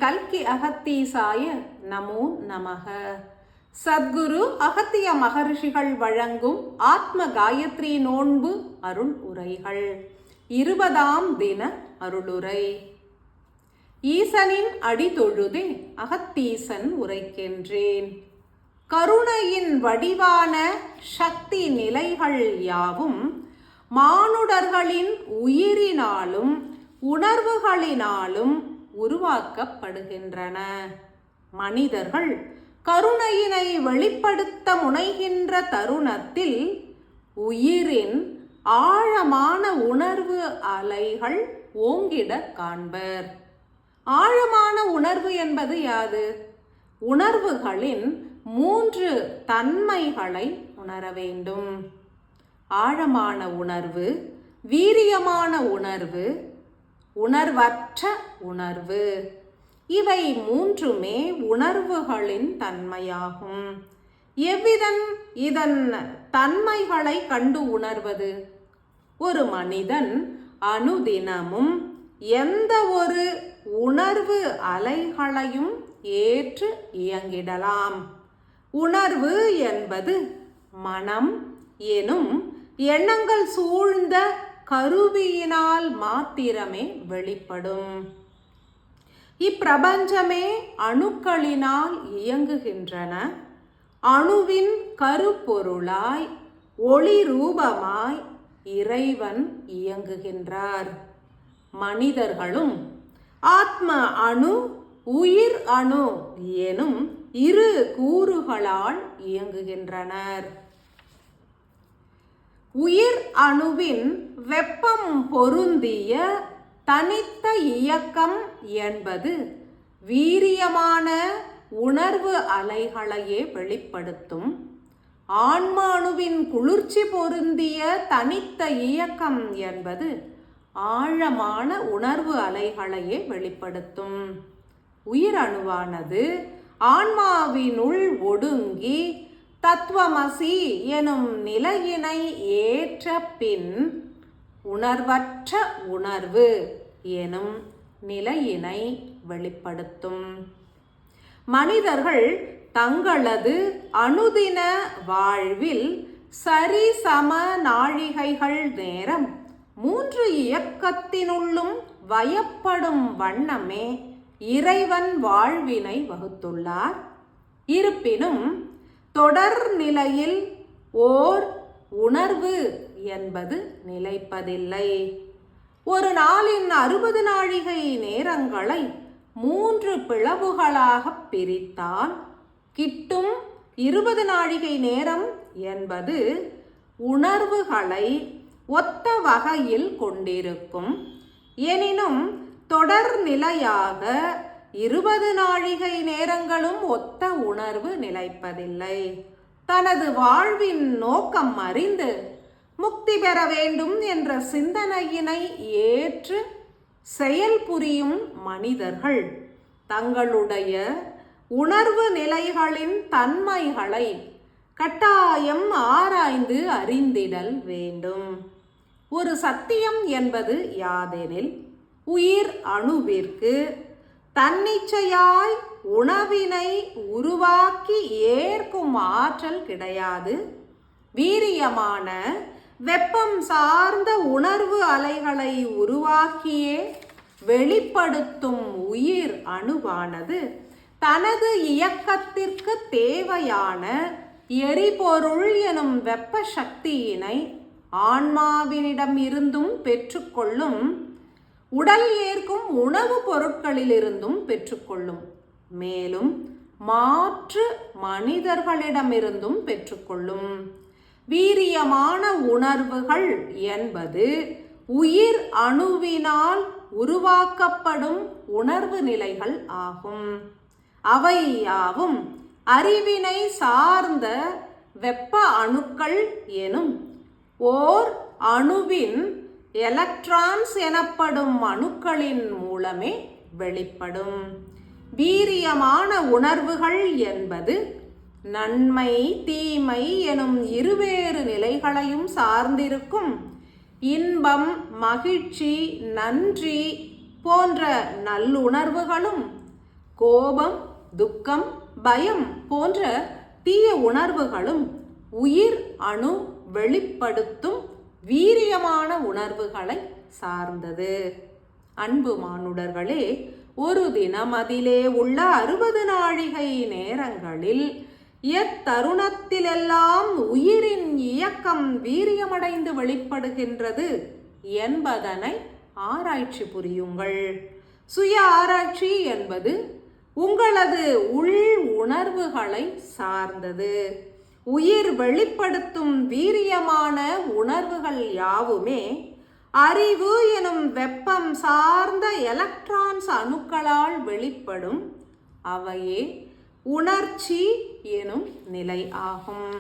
கல்கி அகத்தீசாய நமோ நமக. சத்குரு அகத்திய மகர்ஷிகள் வழங்கும் ஆத்ம காயத்ரி நோன்பு அருள் உரைகள். 20ஆம் தின அருளுரை. ஈசனின் அடி தொழுதே அகத்தீசன் உரைக்கின்றேன். கருணையின் வடிவான சக்தி நிலைகள் யாவும் மானுடர்களின் உயிரினாலும் உணர்வுகளினாலும் உருவாக்கப்படுகின்றன. மனிதர்கள் கருணையினை வெளிப்படுத்த முனைகின்ற தருணத்தில் உயிரின் ஆழமான உணர்வு அலைகள் ஓங்கிட காண்பர். ஆழமான உணர்வு என்பது யாது? உணர்வுகளின் 3 தன்மைகளை உணர வேண்டும். ஆழமான உணர்வு, வீரியமான உணர்வு, உணர்வற்ற உணர்வு. இவை 3மே உணர்வுகளின் தன்மையாகும். எவ்விதம் இதன் தன்மைகளை கண்டு உணர்வது? ஒரு மனிதன் அனுதினமும் எந்த ஒரு உணர்வு அலைகளையும் ஏற்று இயங்கிடலாம். உணர்வு என்பது மனம் எனும் எண்ணங்கள் சூழ்ந்த கருவியினால் மாத்திரமே வெளிப்படும். இப்பிரபஞ்சமே அணுக்களினால் இயங்குகின்றன. அணுவின் கருப்பொருளாய் ஒளி ரூபமாய் இறைவன் இயங்குகின்றார். மனிதர்களும் ஆத்ம அணு, உயிர் அணு எனும் 2 கூறுகளால் இயங்குகின்றனர். உயிர் அணுவின் வெப்பம் பொருந்திய தனித்த இயக்கம் என்பது வீரியமான உணர்வு அலைகளையே வெளிப்படுத்தும். ஆன்மாணுவின் குளிர்ச்சி பொருந்திய தனித்த இயக்கம் என்பது ஆழமான உணர்வு அலைகளையே வெளிப்படுத்தும். உயிரணுவானது ஆன்மாவினுள் ஒடுங்கி தத்துவமசி எனும் நிலையினை ஏற்ற பின் உணர்வற்ற உணர்வு எனும் நிலையினை வெளிப்படுத்தும். மனிதர்கள் தங்களது அனுதின வாழ்வில் சரிசம நாழிகைகள் நேரம் 3 இயக்கத்தினுள்ளும் வயப்படும் வண்ணமே இறைவன் வாழ்வினை வகுத்துள்ளார். இருப்பினும் தொடர் நிலையில் ஓர் உணர்வு என்பது நிலைப்பதில்லை. ஒரு நாளின் 60 நாழிகை நேரங்களை 3 பிளவுகளாக பிரித்தால் கிட்டும் 20 நாழிகை நேரம் என்பது உணர்வுகளை ஒத்த வகையில் கொண்டிருக்கும். எனினும் தொடர் நிலையாக 20 நாழிகை நேரங்களும் ஒத்த உணர்வு நிலைப்பதில்லை. தனது வாழ்வின் நோக்கம் அறிந்து முக்தி பெற வேண்டும் என்ற சிந்தனையினை ஏற்று செயல் புரியும் மனிதர்கள் தங்களுடைய உணர்வு நிலைகளின் தன்மைகளை கட்டாயம் ஆராய்ந்து அறிந்திடல் வேண்டும். ஒரு சத்தியம் என்பது யாதெனில், உயிர் அணுவிற்கு தன்னிச்சையாய் உணவினை உருவாக்கி ஏற்கும் ஆற்றல் கிடையாது. வீரியமான வெப்பம் சார்ந்த உணர்வு அலைகளை உருவாக்கியே வெளிப்படுத்தும் உயிர் அணுவானது தனது இயக்கத்திற்கு தேவையான எரிபொருள் எனும் வெப்ப சக்தியினை ஆன்மாவினிடம் இருந்தும் பெற்றுக்கொள்ளும். உடல் ஏற்கும் உணவுப் பொருட்களிலிருந்தும் பெற்றுக்கொள்ளும். மேலும் மாற்று மனிதர்களிடமிருந்தும் பெற்றுக்கொள்ளும். வீரியமான உணர்வுகள் என்பது உயிர் அணுவினால் உருவாக்கப்படும் உணர்வு நிலைகள் ஆகும். அவை யாவும் அறிவினை சார்ந்த வெப்ப அணுக்கள் எனும் ஓர் அணுவின் எலக்ட்ரான்ஸ் எனப்படும் அணுக்களின் மூலமே வெளிப்படும். வீரியமான உணர்வுகள் என்பது நன்மை தீமை எனும் இருவேறு நிலைகளையும் சார்ந்திருக்கும். இன்பம், மகிழ்ச்சி, நன்றி போன்ற நல்லுணர்வுகளும் கோபம், துக்கம், பயம் போன்ற தீய உணர்வுகளும் உயிர் அணு வெளிப்படுத்தும் வீரியமான உணர்வுகளை சார்ந்தது. அன்பு மானுடர்களே, ஒரு தினம் அதிலே உள்ள 60 நாழிகை நேரங்களில் எத்தருணத்திலெல்லாம் உயிரின் இயக்கம் வீரியமடைந்து வெளிப்படுகின்றது என்பதனை ஆராய்ச்சி புரியுங்கள். சுய ஆராய்ச்சி என்பது உங்களது உள் உணர்வுகளை சார்ந்தது. உயிர் வெளிப்படுத்தும் வீரியமான உணர்வுகள் யாவுமே அறிவு எனும் வெப்பம் சார்ந்த எலக்ட்ரான்ஸ் அணுக்களால் வெளிப்படும் அவையே உணர்ச்சி எனும் நிலை ஆகும்.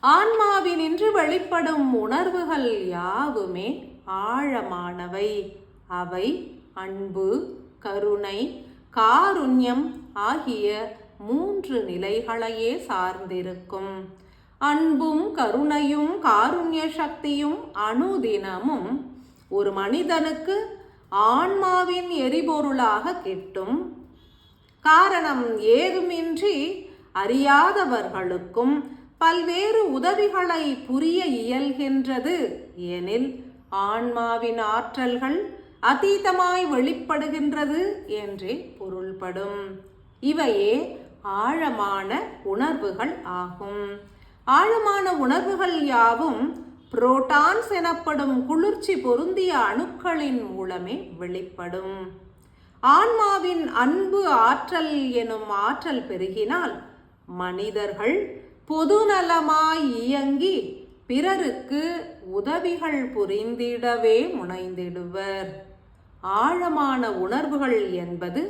ஆன்மாவினின்று வெளிப்படும் உணர்வுகள் யாவுமே ஆழமானவை. அவை அன்பு, கருணை, காருண்யம் ஆகிய 3 நிலைகளையே சார்ந்திருக்கும். அன்பும் கருணையும் காருண்ய சக்தியும் அனுதினமும் ஒரு மனிதனுக்கு ஆன்மாவின் எரிபொருளாக கிட்டும். காரணம் ஏதுமின்றி அறியாதவர்களுக்கும் பல்வேறு உதவிகளை புரிய இயல்கின்றது எனில் ஆன்மாவின் ஆற்றல்கள் அதீதமாய் வெளிப்படுகின்றது என்றே பொருள்படும். இவையே ஆழமான உணர்வுகள் ஆகும். ஆழமான உணர்வுகள் யாவும் புரோட்டான்ஸ் எனப்படும் குளிர்ச்சி பொருந்திய அணுக்களின் மூலமே வெளிப்படும். ஆன்மாவின் அன்பு ஆற்றல் எனும் ஆற்றல் பெருகினால் மனிதர்கள் பொதுநலமாய் இயங்கி பிறருக்கு உதவிகள் புரிந்திடவே முனைந்திடுவர். ஆழமான உணர்வுகள் என்பது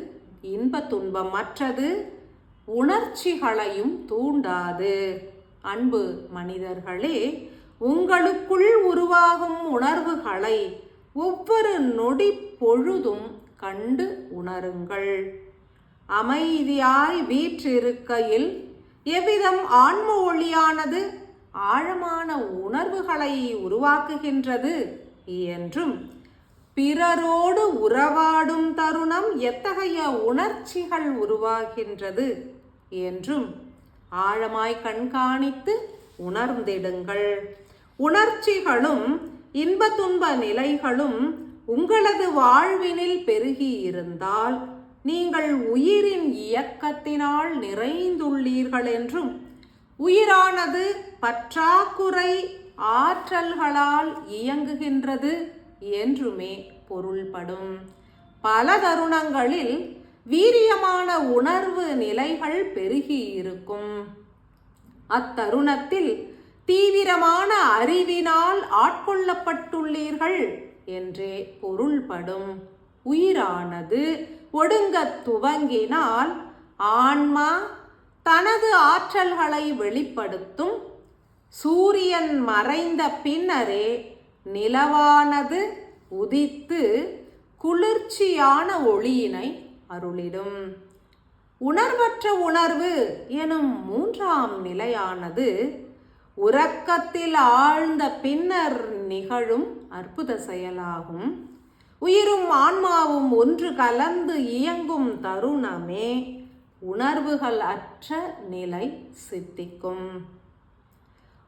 இன்ப துன்பமற்றது, உணர்ச்சிகளையும் தூண்டாது. அன்பு மனிதர்களே, உங்களுக்குள் உருவாகும் உணர்வுகளை ஒவ்வொரு நொடி பொழுதும் கண்டு உணருங்கள். அமைதியாய் வீற்றிருக்கையில் எவ்விதம் ஆன்ம ஒளியானது ஆழமான உணர்வுகளை உருவாக்குகின்றது என்றும் பிறரோடு உறவாடும் தருணம் எத்தகைய உணர்ச்சிகள் உருவாகின்றது என்றும் ஆழமாய் கண்காணித்து உணர்ந்திடுங்கள். உணர்ச்சிகளும் இன்ப துன்ப நிலைகளும் உங்களது வாழ்வினில் பெருகி இருந்தால் நீங்கள் உயிரின் இயக்கத்தினால் நிறைந்துள்ளீர்கள் என்றும் உயிரானது பற்றாக்குறை ஆற்றல்களால் இயங்குகின்றது என்றுமே பொருள்படும். பல தருணங்களில் வீரியமான உணர்வு நிலைகள் பெருகி இருக்கும். அத்தருணத்தில் தீவிரமான அறிவினால் ஆட்கொள்ளப்பட்டுள்ளீர்கள் என்றே பொருள்படும். உயிரானது ஒடுங்கத் துவங்கினால் ஆன்மா தனது ஆற்றல்களை வெளிப்படுத்தும். சூரியன் மறைந்த பின்னரே நிலவானது உதித்து குளிர்ச்சியான ஒளியினை அருளிடும். உணர்வற்ற உணர்வு எனும் 3ஆம் நிலையானது உறக்கத்தில் ஆழ்ந்த பின்னர் நிகழும் அற்புத செயலாகும். உயிரும் ஆன்மாவும் ஒன்று கலந்து இயங்கும் தருணமே உணர்வுகள் அற்ற நிலை சித்திக்கும்.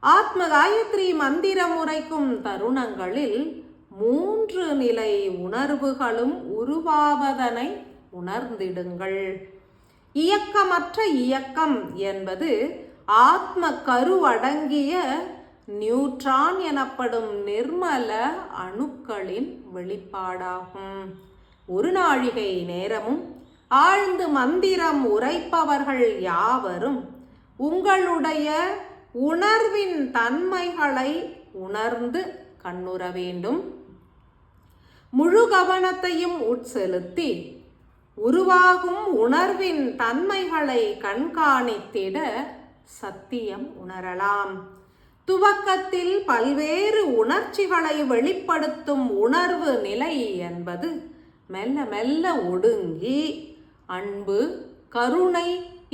ஆத்ம காயத்ரி மந்திரம் உரைக்கும் தருணங்களில் 3 நிலை உணர்வுகளும் உருவாவதனை உணர்ந்திடுங்கள். இயக்கமற்ற இயக்கம் என்பது ஆத்ம கருவடங்கிய நியூட்ரான் எனப்படும் நிர்மல அணுக்களின் வெளிப்பாடாகும். ஒரு நாழிகை நேரமும் ஆழ்ந்து மந்திரம் உரைப்பவர்கள் யாவரும் உங்களுடைய உணர்வின் தன்மைகளை உணர்ந்து கண்ணுற வேண்டும். முழு கவனத்தையும் உட்செலுத்தி உருவாகும் உணர்வின் தன்மைகளை கண்காணித்திட சத்தியம் உணரலாம். துவக்கத்தில் பல்வேறு உணர்ச்சிகளை வெளிப்படுத்தும் உணர்வு நிலை என்பது மெல்ல மெல்ல ஒடுங்கி அன்பு, கருணை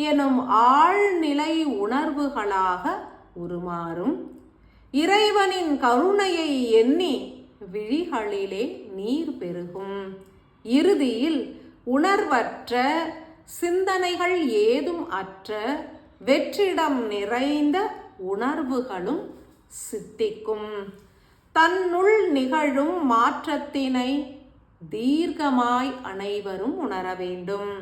எனும் ஆழ்நிலை உணர்வுகளாக உருமாறும். இறைவனின் கருணையை எண்ணி விழிகளிலே நீர் பெருகும். இறுதியில் உணர்வற்ற சிந்தனைகள் ஏதும் அற்ற வெற்றிடம் நிறைந்த உணர்வுகளும் சித்திக்கும். தன்னுள் நிகழும் மாற்றத்தினை தீர்க்கமாய் அனைவரும் உணர வேண்டும்.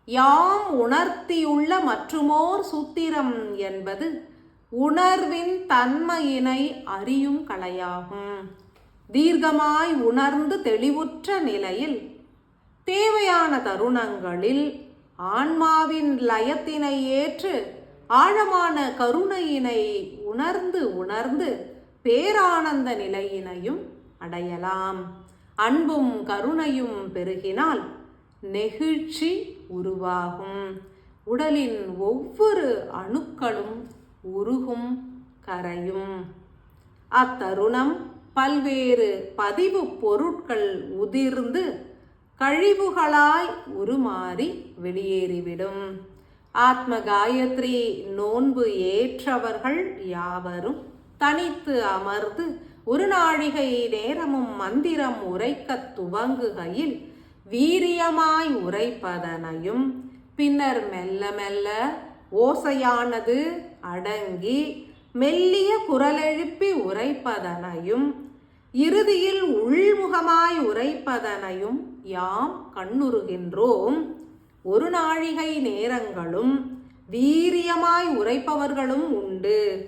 யாம் உணர்த்தியுள்ள மற்றுமோர் சூத்திரம் என்பது உணர்வின் தன்மையினை அறியும் கலையாகும். தீர்க்கமாய் உணர்ந்து தெளிவுற்ற நிலையில் தேவையான தருணங்களில் ஆன்மாவின் லயத்தினை ஏற்று ஆழமான கருணையினை உணர்ந்து பேரானந்த நிலையினையும் அடையலாம். அன்பும் கருணையும் பெருகினால் நெகிழ்ச்சி உருவாகும். உடலின் ஒவ்வொரு அணுக்களும் உருகும், கரையும். அத்தருணம் பல்வேறு பதிவு பொருட்கள் உதிர்ந்து கழிவுகளாய் உருமாறி வெளியேறிவிடும். ஆத்ம காயத்ரி நோன்பு ஏற்றவர்கள் யாவரும் தனித்து அமர்ந்து ஒரு நாழிகை நேரமும் மந்திரம் உரைக்கத் துவங்குகையில் வீரியமாய் உரைப்பதனையும் பின்னர் மெல்ல மெல்ல ஓசையானது அடங்கி மெல்லிய குரலெழுப்பி உரைப்பதனையும் இறுதியில் உள்முகமாய் உரைப்பதனையும் யாம் கண்ணுறுகின்றோம். ஒரு நாழிகை நேரங்களும் வீரியமாய் உரைப்பவர்களும் உண்டு.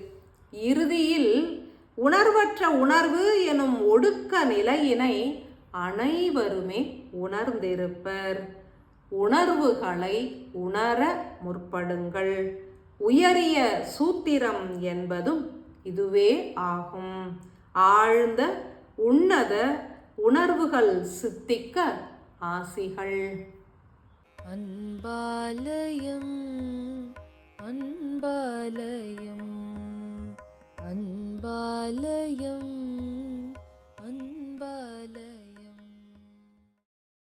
இறுதியில் உணர்வற்ற உணர்வு எனும் ஒடுக்க நிலையினை அனைவருமே உணர்ந்திருப்பர். உணர்வுகளை உணர முற்படுங்கள். உயரிய சூத்திரம் என்பதும் இதுவே ஆகும். ஆழ்ந்த உன்னத உணர்வுகள் சித்திக்க ஆசிகள். அன்பாலயம் அன்பாலயம் அன்பாலயம்